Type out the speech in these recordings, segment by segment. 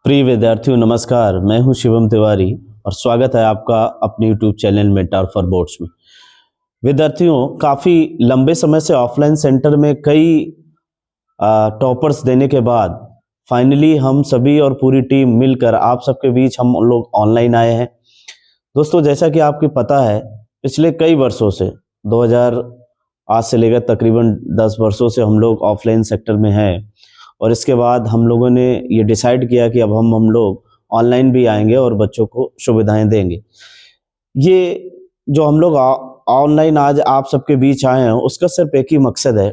प्रिय विद्यार्थियों नमस्कार। मैं हूं शिवम तिवारी और स्वागत है आपका अपने YouTube channel mentor for boards में। विद्यार्थियों, काफ़ी लंबे समय से ऑफलाइन सेंटर में कई टॉपर्स देने के बाद फाइनली हम सभी और पूरी टीम मिलकर आप सबके बीच हम लोग ऑनलाइन आए हैं। दोस्तों, जैसा कि आपको पता है, पिछले कई वर्षों से 2000 आज से लेकर तकरीबन 10 वर्षों से हम लोग ऑफलाइन सेक्टर में हैं और इसके बाद हम लोगों ने ये डिसाइड किया कि अब हम लोग ऑनलाइन भी आएंगे और बच्चों को सुविधाएं देंगे। ये जो हम लोग ऑनलाइन आज आप सबके बीच आए हैं, उसका सिर्फ एक ही मकसद है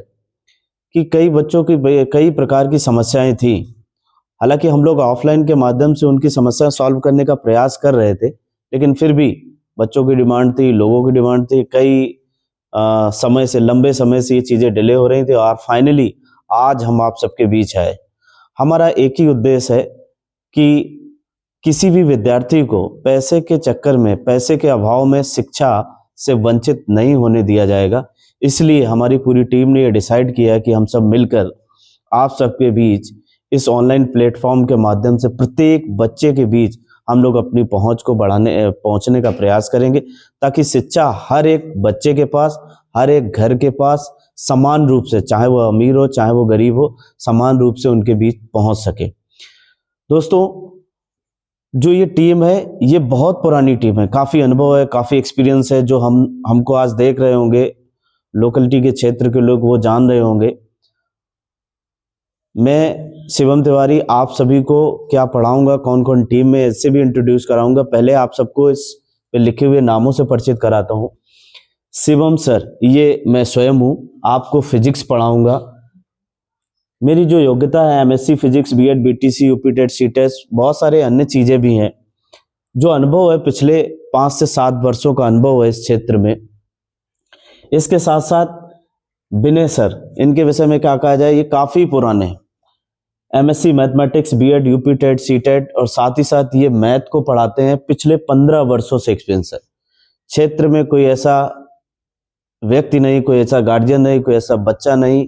कि कई बच्चों की कई प्रकार की समस्याएं थी। हालांकि हम लोग ऑफलाइन के माध्यम से उनकी समस्या सॉल्व करने का प्रयास कर रहे थे, लेकिन फिर भी बच्चों की डिमांड थी, लोगों की डिमांड थी, कई लंबे समय से ये चीज़ें डिले हो रही थी और फाइनली आज हम आप सबके बीच आए। हमारा एक ही उद्देश्य है कि किसी भी विद्यार्थी को पैसे के चक्कर में, पैसे के अभाव में शिक्षा से वंचित नहीं होने दिया जाएगा। इसलिए हमारी पूरी टीम ने ये डिसाइड किया कि हम सब मिलकर आप सबके बीच इस ऑनलाइन प्लेटफॉर्म के माध्यम से प्रत्येक बच्चे के बीच हम लोग अपनी पहुंच को पहुंचने का प्रयास करेंगे, ताकि शिक्षा हर एक बच्चे के पास, हर एक घर के पास समान रूप से, चाहे वो अमीर हो चाहे वो गरीब हो, समान रूप से उनके बीच पहुंच सके। दोस्तों, जो ये टीम है, ये बहुत पुरानी टीम है, काफ़ी अनुभव है, काफ़ी एक्सपीरियंस है। जो हमको आज देख रहे होंगे, लोकलिटी के क्षेत्र के लोग वो जान रहे होंगे। मैं शिवम तिवारी आप सभी को क्या पढ़ाऊंगा, कौन कौन टीम में, इससे भी इंट्रोड्यूस कराऊंगा। पहले आप सबको इस पे लिखे हुए नामों से परिचित कराता हूँ। शिवम सर, ये मैं स्वयं हूँ, आपको फिजिक्स पढ़ाऊंगा। मेरी जो योग्यता है MSc physics, BEd, BTC, UP TET, C test, बहुत सारे अन्य चीज़ें भी हैं। जो अनुभव है, पिछले 5 से 7 वर्षों का अनुभव है इस क्षेत्र में। इसके साथ साथ विनय सर, इनके विषय में क्या कहा जाए, ये काफ़ी पुराने हैं। MSc mathematics, BEd, UP TET, C TET और साथ ही साथ ये मैथ को पढ़ाते हैं। पिछले 15 वर्षों से एक्सपीरियंस है क्षेत्र में। कोई ऐसा व्यक्ति नहीं, कोई ऐसा गार्जियन नहीं, कोई ऐसा बच्चा नहीं,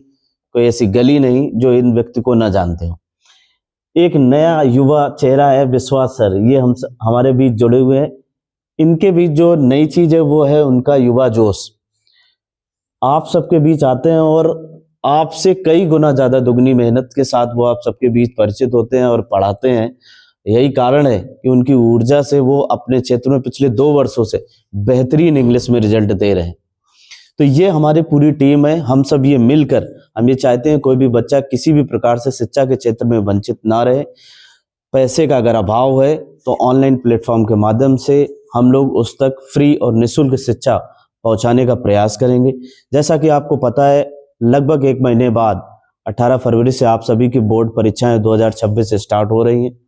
कोई ऐसी गली नहीं जो इन व्यक्ति को न जानते हो। एक नया युवा चेहरा है विश्वास सर, ये हमारे बीच जुड़े हुए हैं। इनके बीच जो नई चीज है वो है उनका युवा जोश। आप सबके बीच आते हैं और आपसे कई गुना ज्यादा दुगनी मेहनत के साथ वो आप सबके बीच परिचित होते हैं और पढ़ाते हैं। यही कारण है कि उनकी ऊर्जा से वो अपने क्षेत्र में पिछले 2 वर्षों से बेहतरीन इंग्लिश में रिजल्ट दे रहे हैं। तो ये हमारी पूरी टीम है। हम सब ये मिलकर हम ये चाहते हैं कोई भी बच्चा किसी भी प्रकार से शिक्षा के क्षेत्र में वंचित ना रहे। पैसे का अगर अभाव है तो ऑनलाइन प्लेटफॉर्म के माध्यम से हम लोग उस तक फ्री और निःशुल्क शिक्षा पहुंचाने का प्रयास करेंगे। जैसा कि आपको पता है, लगभग 1 महीने बाद 18 फरवरी से आप सभी की बोर्ड परीक्षाएं 2026 से स्टार्ट हो रही हैं।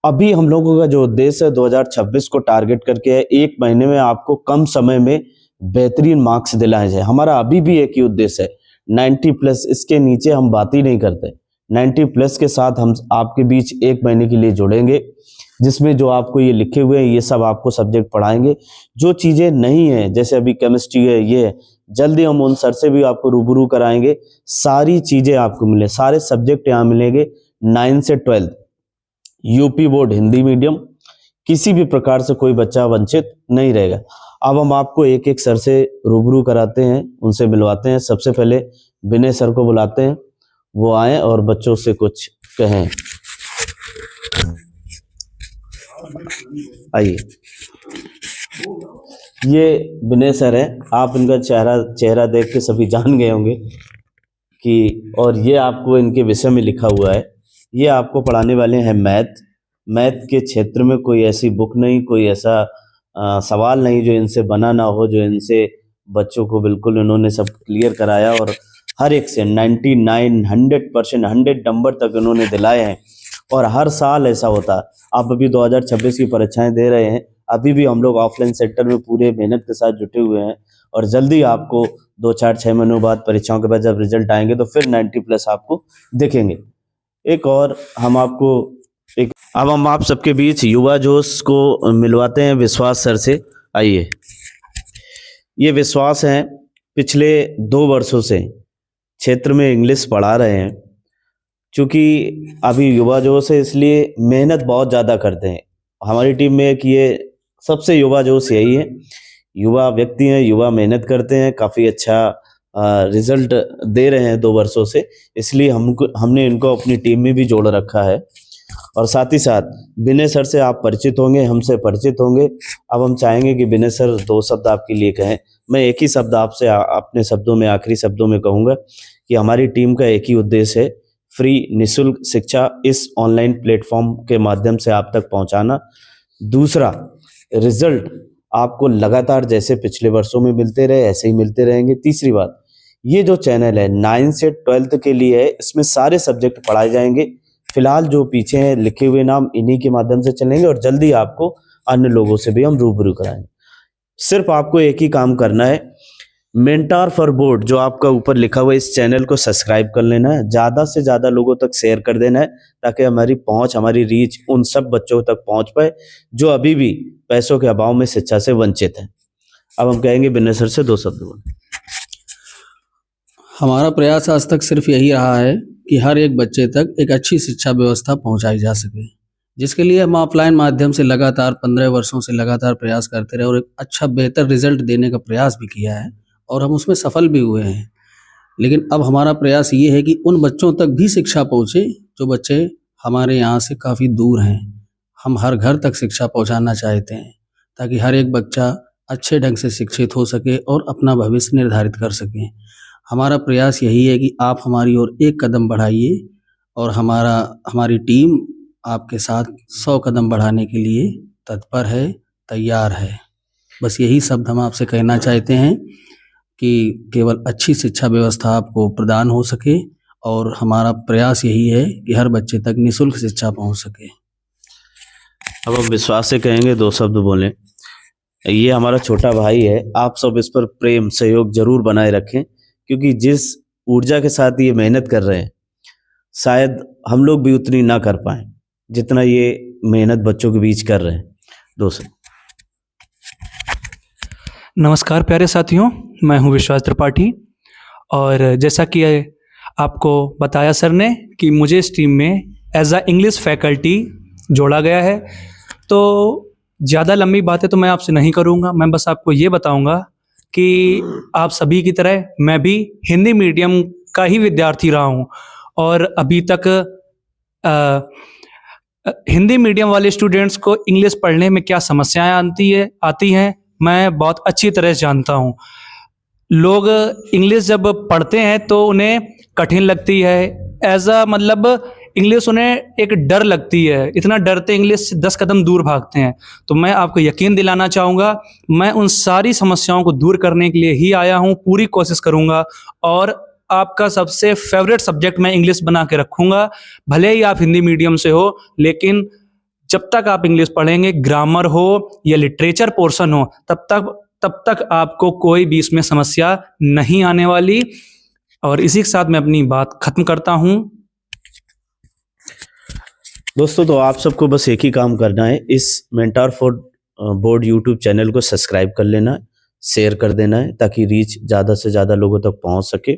अभी हम लोगों का जो उद्देश्य है 2026 को टारगेट करके है, 1 महीने में आपको कम समय में बेहतरीन मार्क्स दिलाए जाए। हमारा अभी भी एक ही उद्देश्य है, 90 प्लस। इसके नीचे हम बात ही नहीं करते। 90 प्लस के साथ हम आपके बीच 1 महीने के लिए जुड़ेंगे, जिसमें जो आपको ये लिखे हुए हैं ये सब आपको सब्जेक्ट पढ़ाएंगे। जो चीज़ें नहीं है, जैसे अभी केमिस्ट्री है, ये है, जल्दी हम उन सर से भी आपको रूबरू कराएंगे। सारी चीज़ें आपको मिले, सारे सब्जेक्ट यहाँ मिलेंगे। 9 से 12 यूपी बोर्ड हिंदी मीडियम, किसी भी प्रकार से कोई बच्चा वंचित नहीं रहेगा। अब हम आपको एक एक सर से रूबरू कराते हैं, उनसे मिलवाते हैं। सबसे पहले विनय सर को बुलाते हैं, वो आए और बच्चों से कुछ कहें। आइए, ये विनय सर है। आप इनका चेहरा देख के सभी जान गए होंगे कि, और ये आपको इनके विषय में लिखा हुआ है। ये आपको पढ़ाने वाले हैं मैथ के क्षेत्र में कोई ऐसी बुक नहीं, कोई ऐसा सवाल नहीं जो इनसे बना ना हो, जो इनसे बच्चों को बिल्कुल इन्होंने सब क्लियर कराया और हर एक से 99, 100%, 100 नंबर तक इन्होंने दिलाए हैं। और हर साल ऐसा होता है। आप अभी 2026 की परीक्षाएं दे रहे हैं, अभी भी हम लोग ऑफलाइन सेक्टर में पूरे मेहनत के साथ जुटे हुए हैं और जल्दी आपको 2, 4, 6 महीनों बाद परीक्षाओं के बाद जब रिजल्ट आएंगे तो फिर 90 प्लस आपको दिखेंगे। एक और हम आपको अब हम आप सबके बीच युवा जोश को मिलवाते हैं विश्वास सर से। आइए, ये विश्वास हैं, पिछले 2 वर्षों से क्षेत्र में इंग्लिश पढ़ा रहे हैं। चूँकि अभी युवा जोश है इसलिए मेहनत बहुत ज़्यादा करते हैं। हमारी टीम में एक ये सबसे युवा जोश यही है। युवा व्यक्ति हैं, युवा मेहनत करते हैं, काफ़ी अच्छा रिज़ल्ट दे रहे हैं 2 वर्षों से, इसलिए हमने इनको अपनी टीम में भी जोड़ रखा है। और साथ ही साथ विनय सर से आप परिचित होंगे, हमसे परिचित होंगे। अब हम चाहेंगे कि विनय सर 2 शब्द आपके लिए कहें। मैं एक ही शब्द आपसे अपने शब्दों में, आखिरी शब्दों में कहूँगा कि हमारी टीम का एक ही उद्देश्य है, फ्री निःशुल्क शिक्षा इस ऑनलाइन प्लेटफ़ॉर्म के माध्यम से आप तक पहुँचाना। दूसरा, रिज़ल्ट आपको लगातार जैसे पिछले वर्षों में मिलते रहे, ऐसे ही मिलते रहेंगे। तीसरी बात, ये जो चैनल है 9 से 12th के लिए है, इसमें सारे सब्जेक्ट पढ़ाए जाएँगे। फिलहाल जो पीछे हैं लिखे हुए नाम, इन्हीं के माध्यम से चलेंगे और जल्दी आपको अन्य लोगों से भी हम रूबरू कराएंगे। सिर्फ आपको एक ही काम करना है, मेंटर फॉर बोर्ड जो आपका ऊपर लिखा हुआ है, इस चैनल को सब्सक्राइब कर लेना है, ज़्यादा से ज़्यादा लोगों तक शेयर कर देना है, ताकि हमारी पहुंच, हमारी रीच उन सब बच्चों तक पहुंच पाए जो अभी भी पैसों के अभाव में शिक्षा से वंचित हैं। अब हम कहेंगे विनय सर से 2 शब्द बोलें। हमारा प्रयास आज तक सिर्फ यही रहा है कि हर एक बच्चे तक एक अच्छी शिक्षा व्यवस्था पहुंचाई जा सके, जिसके लिए हम ऑफलाइन माध्यम से लगातार 15 वर्षों से लगातार प्रयास करते रहे और एक अच्छा बेहतर रिजल्ट देने का प्रयास भी किया है और हम उसमें सफल भी हुए हैं। लेकिन अब हमारा प्रयास ये है कि उन बच्चों तक भी शिक्षा पहुँचे जो बच्चे हमारे यहाँ से काफ़ी दूर हैं। हम हर घर तक शिक्षा पहुँचाना चाहते हैं ताकि हर एक बच्चा अच्छे ढंग से शिक्षित हो सके और अपना भविष्य निर्धारित कर सकें। हमारा प्रयास यही है कि आप हमारी ओर एक कदम बढ़ाइए और हमारी टीम आपके साथ 100 कदम बढ़ाने के लिए तत्पर है, तैयार है। बस यही शब्द हम आपसे कहना चाहते हैं कि केवल अच्छी शिक्षा व्यवस्था आपको प्रदान हो सके और हमारा प्रयास यही है कि हर बच्चे तक निःशुल्क शिक्षा पहुंच सके। अब हम विश्वास से कहेंगे 2 शब्द बोलें। ये हमारा छोटा भाई है, आप सब इस पर प्रेम, सहयोग ज़रूर बनाए रखें, क्योंकि जिस ऊर्जा के साथ ये मेहनत कर रहे हैं, शायद हम लोग भी उतनी ना कर पाएँ, जितना ये मेहनत बच्चों के बीच कर रहे हैं। 2 शब्द। नमस्कार प्यारे साथियों, मैं हूं विश्वास त्रिपाठी और जैसा कि आपको बताया सर ने कि मुझे इस टीम में एज अ इंग्लिश फैकल्टी जोड़ा गया है, तो ज़्यादा लंबी बातें तो मैं आपसे नहीं करूंगा। मैं बस आपको ये बताऊंगा कि आप सभी की तरह मैं भी हिंदी मीडियम का ही विद्यार्थी रहा हूं और अभी तक हिंदी मीडियम वाले स्टूडेंट्स को इंग्लिश पढ़ने में क्या समस्याएं आती हैं मैं बहुत अच्छी तरह से जानता हूं। लोग इंग्लिश जब पढ़ते हैं तो उन्हें कठिन लगती है, मतलब इंग्लिश उन्हें एक डर लगती है, इतना डरते इंग्लिश से 10 कदम दूर भागते हैं। तो मैं आपको यकीन दिलाना चाहूँगा, मैं उन सारी समस्याओं को दूर करने के लिए ही आया हूँ, पूरी कोशिश करूँगा और आपका सबसे फेवरेट सब्जेक्ट मैं इंग्लिश बना के रखूँगा। भले ही आप हिंदी मीडियम से हो, लेकिन जब तक आप इंग्लिश पढ़ेंगे, ग्रामर हो या लिटरेचर पोर्शन हो, तब तक आपको कोई भी इसमें समस्या नहीं आने वाली। और इसी के साथ मैं अपनी बात खत्म करता हूँ। दोस्तों, तो आप सबको बस एक ही काम करना है, इस mentor for board YouTube channel को सब्सक्राइब कर लेना है, शेयर कर देना है, ताकि रीच ज़्यादा से ज़्यादा लोगों तक पहुंच सके।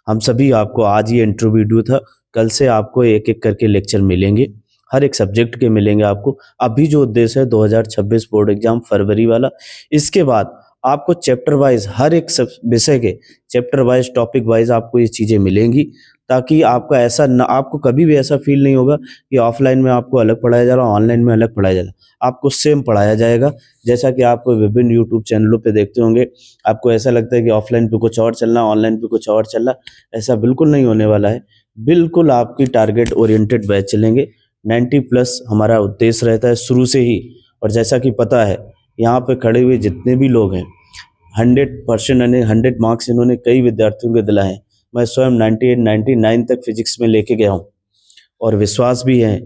हम सभी आपको, आज ये इंट्रो वीडियो था, कल से आपको एक एक करके लेक्चर मिलेंगे, हर एक सब्जेक्ट के मिलेंगे आपको। अभी जो उद्देश्य है 2026 बोर्ड एग्जाम फरवरी वाला, इसके बाद आपको चैप्टर वाइज, हर एक विषय के चैप्टर वाइज, टॉपिक वाइज आपको ये चीज़ें मिलेंगी, ताकि आपका ऐसा ना, आपको कभी भी ऐसा फील नहीं होगा कि ऑफलाइन में आपको अलग पढ़ाया जा रहा है, ऑनलाइन में अलग पढ़ाया जा रहा है। आपको सेम पढ़ाया जाएगा, जैसा कि आप विभिन्न यूट्यूब चैनलों पे देखते होंगे। आपको ऐसा लगता है कि ऑफलाइन पे कुछ और चल रहा है, ऑनलाइन पे कुछ और चल रहा है, ऐसा बिल्कुल नहीं होने वाला है। बिल्कुल आपकी टारगेट ओरिएंटेड बैच चलेंगे। 90+ हमारा उद्देश्य रहता है शुरू से ही, और जैसा कि पता है यहाँ पे खड़े हुए जितने भी लोग हैं, 100% यानी 100 मार्क्स इन्होंने कई विद्यार्थियों को दिलाए हैं। मैं स्वयं 98, 99 तक फिजिक्स में लेके गया हूँ, और विश्वास भी है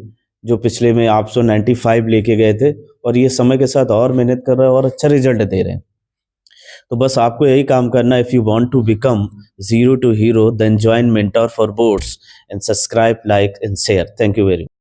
जो पिछले में आप 95 लेके गए थे, और ये समय के साथ और मेहनत कर रहे हैं और अच्छा रिजल्ट दे रहे हैं। तो बस आपको यही काम करना है। If you want to become zero to hero, then join Mentor for Boards and subscribe, like and share. Thank you very much.